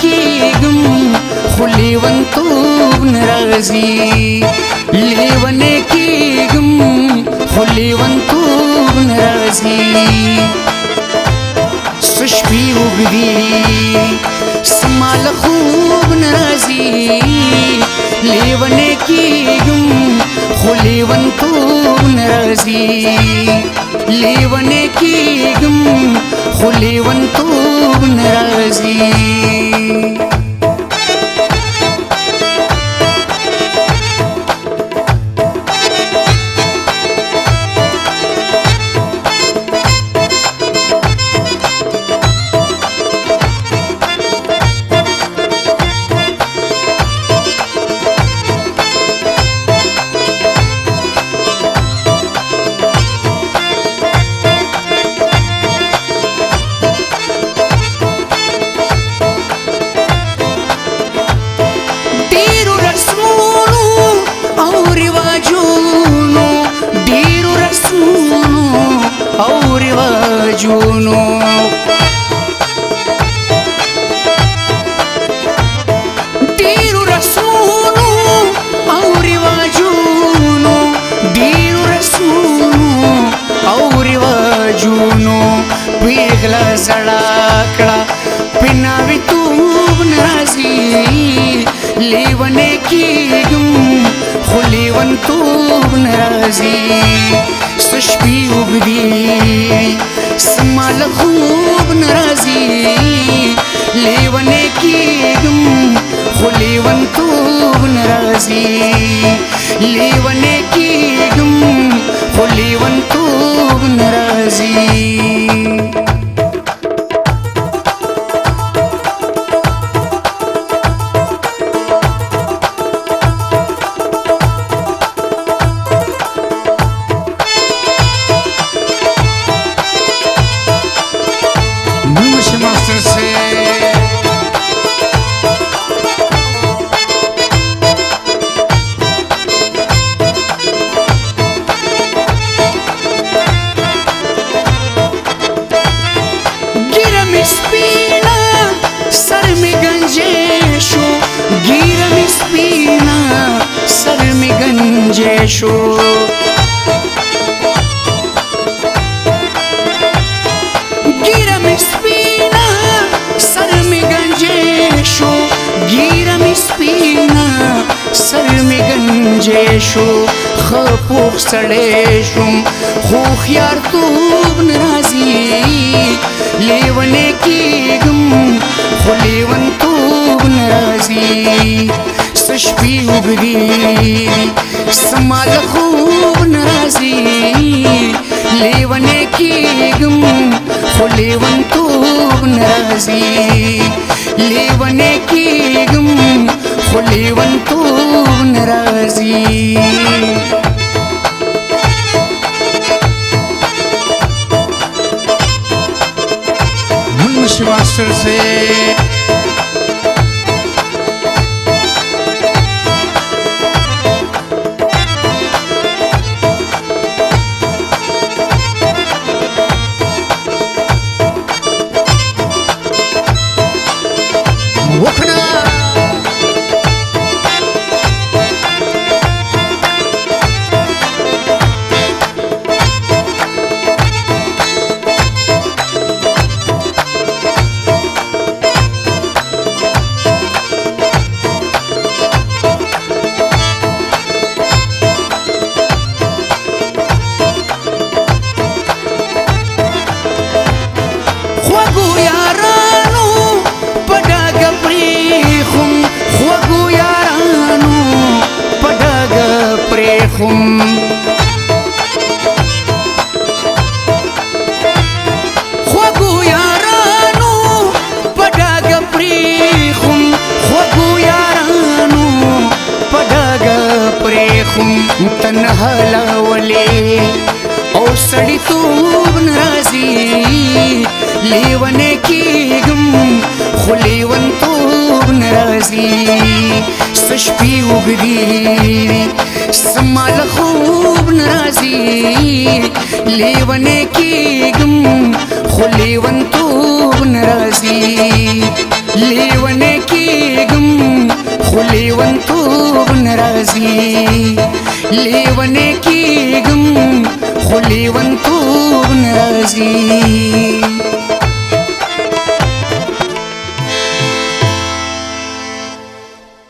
کېږم خو لیونتوب نه راځي لیونی کېږم خو لیونتوب نه راځي څه شپې اوږدې زما له خوب نه راځي لیونی کېږم خو لیونتوب نه راځي لیونی کېږم خو لیونتوب نه راځي او رواجونو ډیرو رسمونو او رواجونو ډیرو رسمونو او رواجونو پیغله زړه کړه پناوي توب ناراضي لیونی کېږم خو لیونتوب ناراضي څه شپې اوږدې زما له خوب نه راځي لیونی کېږم خو لیونتوب نه راځي لیونی کېږم خو لیونتوب نه راځي मास्टर से गिरा में स्पीना सर में गंजेशो गिरा में स्पीना सर में गंजेशो गिरा में स्पीना सर में गंजेशो गिरा में स्पीना सर में गंजेशो खपोख सड़ेशुम होशियार तूब नाराजी लेवने कېږم خو لیونتوب नाराजी څه شپې اوږدې زما له خوب नाराजी لیونی کېږم خو لیونتوب نه راځي لیونی کېږم خو لیونتوب نه راځي मुंशी मास्टर से خوږو یارانو په ډاګه پرېښم خوږو یارانو په ډاګه پرېښم تنها لاولې او سړیتوب نه راځي لیونی کېږم خو لیونتوب نه راځي څه شپې اوږدې زما له خوب نه راځي لیونی کېږم خو لیونتوب نه راځي لیونی راځي لیونه کېږم خو لیونتوب نه راځي